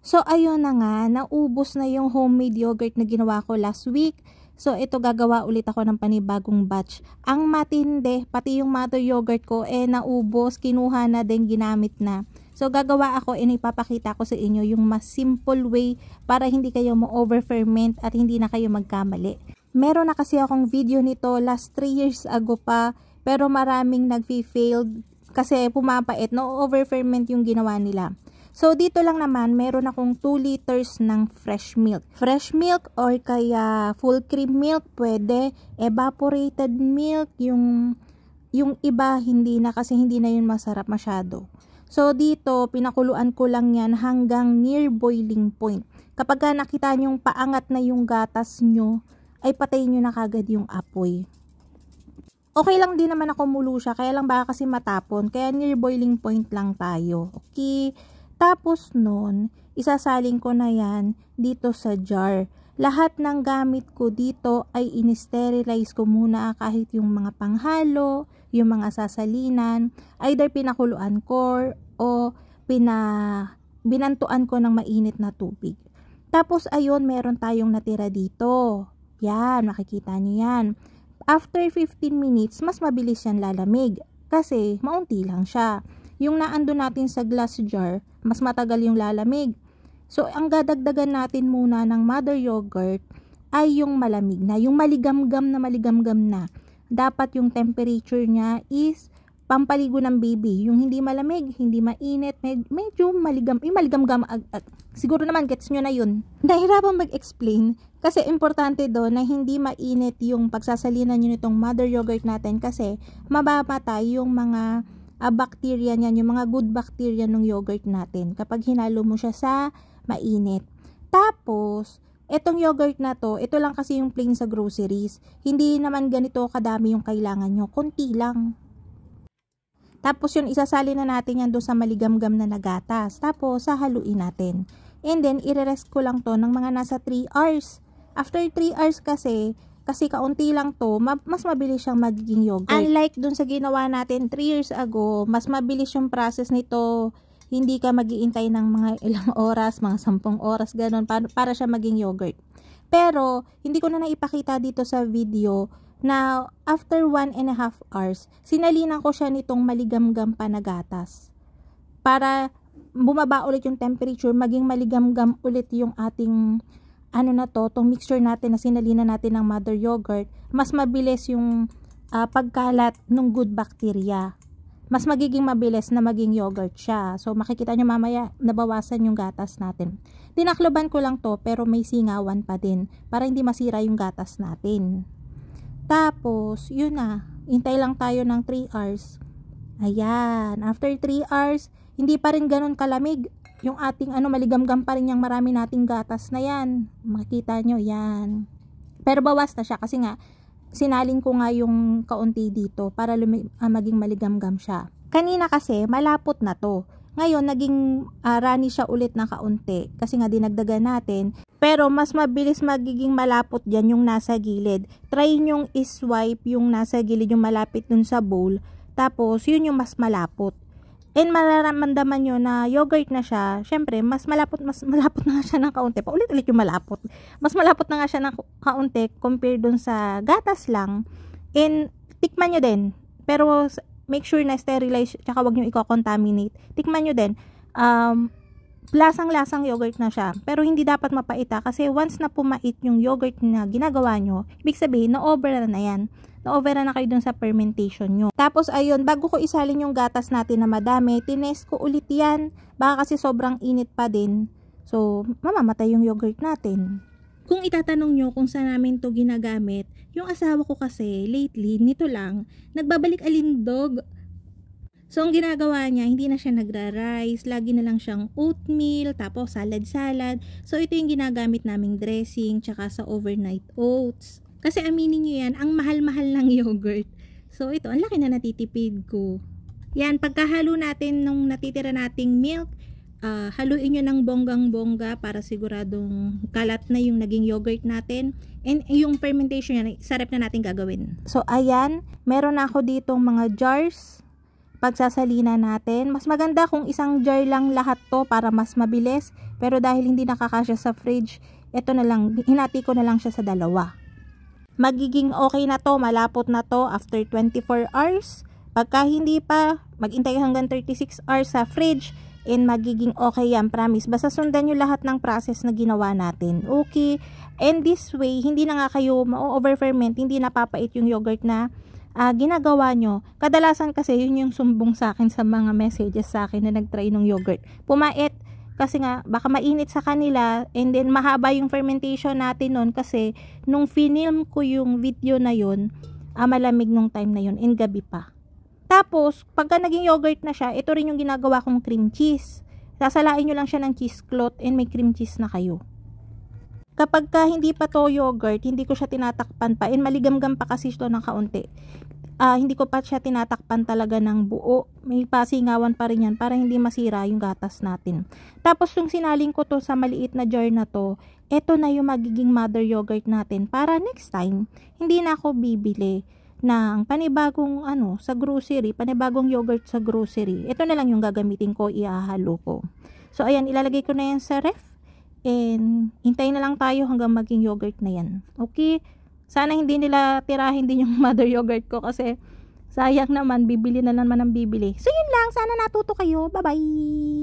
So, ayun na nga, naubos na yung homemade yogurt na ginawa ko last week. So, ito gagawa ulit ako ng panibagong batch. Ang matindi, pati yung mother yogurt ko, naubos, kinuha na din, ginamit na. So, gagawa ako, ipapakita ko sa inyo yung mas simple way para hindi kayo ma-over-ferment at hindi na kayo magkamali. Meron na kasi akong video nito last 3 years ago pa, pero maraming nag-failed kasi pumapait, no-over-ferment yung ginawa nila. So, dito lang naman, meron akong 2 liters ng fresh milk. Fresh milk or kaya full cream milk, pwede. Evaporated milk, yung iba, hindi na kasi hindi na yun masarap masyado. So, dito, pinakuluan ko lang yan hanggang near boiling point. Kapag nakita nyong paangat na yung gatas nyo, ay patayin nyo na kagad yung apoy. Okay lang din naman ako mulo siya, kaya lang baka kasi matapon. Kaya near boiling point lang tayo. Okay? Tapos nun, isasaling ko na yan dito sa jar. Lahat ng gamit ko dito ay in-sterilize ko muna kahit yung mga panghalo, yung mga sasalinan, either pinakuluan ko o binantuan ko ng mainit na tubig. Tapos ayun, meron tayong natira dito. Yan, makikita nyo yan. After 15 minutes, mas mabilis yan lalamig kasi maunti lang siya. Yung naando natin sa glass jar, mas matagal yung lalamig. So, ang dadagdagan natin muna ng mother yogurt ay yung malamig na, yung maligamgam na. Dapat yung temperature niya is pampaligo ng baby. Yung hindi malamig, hindi mainit, medyo maligamgam. Siguro naman, gets nyo na yun. Nahirapan mag-explain kasi importante doon na hindi mainit yung pagsasalinan nyo nitong mother yogurt natin kasi mababatay yung mga bacteria niyan, yung mga good bacteria ng yogurt natin kapag hinalo mo siya sa mainit. Tapos, etong yogurt na to, ito lang kasi yung plain sa groceries. Hindi naman ganito kadami yung kailangan nyo, konti lang. Tapos yun, isasali na natin yan doon sa maligamgam na nagatas. Tapos, sahaluin natin. And then, i-rest ko lang to ng mga nasa 3 hours. After 3 hours kasi kaunti lang to, mas mabilis siyang magiging yogurt. Unlike dun sa ginawa natin 3 years ago, mas mabilis yung process nito. Hindi ka mag-iintay ng mga ilang oras, mga 10 oras, ganun, para siya maging yogurt. Pero, hindi ko na naipakita dito sa video na after 1.5 hours, sinalinan ko siya nitong maligamgam pa na gatas. Para bumaba ulit yung temperature, maging maligamgam ulit yung ating tong mixture natin na sinalina natin ng mother yogurt, mas mabilis yung pagkalat ng good bacteria. Mas magiging mabilis na maging yogurt siya. So, makikita nyo mamaya, nabawasan yung gatas natin. Tinakloban ko lang to, pero may singawan pa din, para hindi masira yung gatas natin. Tapos, yun na. Hintay lang tayo ng 3 hours. Ayan. After 3 hours, hindi pa rin ganun kalamig. Yung ating maligamgam pa rin yung marami nating gatas na yan. Makikita nyo yan. Pero bawas na siya kasi nga sinalin ko nga yung kaunti dito para maging maligamgam siya. Kanina kasi malapot na to. Ngayon naging runny siya ulit na kaunti kasi nga dinagdagan natin. Pero mas mabilis magiging malapot dyan yung nasa gilid. Try nyong iswipe yung nasa gilid, yung malapit dun sa bowl. Tapos yun yung mas malapot. And mararamdaman nyo na yogurt na siya. Syempre, mas malapot na nga siya ng kaunti. Paulit-ulit yung malapot. Mas malapot na nga siya ng kaunti compare dun sa gatas lang. And tikman nyo din. Pero make sure na sterilize, tsaka wag nyo i-contaminate. Tikman nyo din. Lasang-lasang yogurt na siya. Pero hindi dapat mapaita kasi once na pumait yung yogurt na ginagawa nyo, ibig sabihin, na-over na yan. Na-over na kayo dun sa fermentation nyo. Tapos ayun, bago ko isalin yung gatas natin na madami, tinest ko ulit yan. Baka kasi sobrang init pa din. So, mamamatay yung yogurt natin. Kung itatanong nyo kung saan namin to ginagamit, yung asawa ko kasi lately, nito lang, nagbabalik alindog. So, ang ginagawa niya, hindi na siya nagra-rice, lagi na lang siyang oatmeal, tapos salad-salad. So, ito yung ginagamit naming dressing, tsaka sa overnight oats. Kasi aminin nyo yan, ang mahal-mahal ng yogurt. So, ito, ang laki na natitipid ko. Yan, pagkahalo natin nung natitira nating milk, haluin nyo ng bonggang-bongga para siguradong kalat na yung naging yogurt natin. And yung fermentation yan, sarap na natin gagawin. So, ayan, meron na ako ditong mga jars. pagsasalina natin. Mas maganda kung isang jar lang lahat to para mas mabilis. Pero dahil hindi nakakasya sa fridge, ito na lang, hinati ko na lang siya sa dalawa. Magiging okay na to, malapot na to after 24 hours. Pagka hindi pa, maghintay hanggang 36 hours sa fridge and magiging okay yan, promise. Basta sundan nyo lahat ng process na ginawa natin. Okay? And this way, hindi na nga kayo ma-overferment, hindi napapait yung yogurt na ginagawa nyo. Kadalasan kasi yun yung sumbong sa akin sa mga messages sa akin na nagtry ng yogurt. Pumait kasi nga baka mainit sa kanila and then mahaba yung fermentation natin nun kasi nung film ko yung video na yun, malamig nung time na yun and gabi pa. Tapos, pagka naging yogurt na siya, ito rin yung ginagawa kong cream cheese. Sasalain nyo lang siya ng cheesecloth and may cream cheese na kayo. Kapag ka hindi pa to yogurt, hindi ko siya tinatakpan pa and maligamgam pa kasi ito ng kaunti. Hindi ko pa siya tinatakpan talaga ng buo. May pasingawan pa rin yan para hindi masira yung gatas natin. Tapos yung sinaling ko to sa maliit na jar na to, eto na yung magiging mother yogurt natin para next time, hindi na ako bibili ng panibagong sa grocery, panibagong yogurt sa grocery. Ito na lang yung gagamitin ko, iahalo ko. So ayan, ilalagay ko na yan sa ref and hintayin na lang tayo hanggang maging yogurt na yan. Okay? Sana hindi nila tirahin din yung mother yogurt ko kasi sayang naman, bibili na naman ng bibili. So yun lang, sana natuto kayo. Bye bye!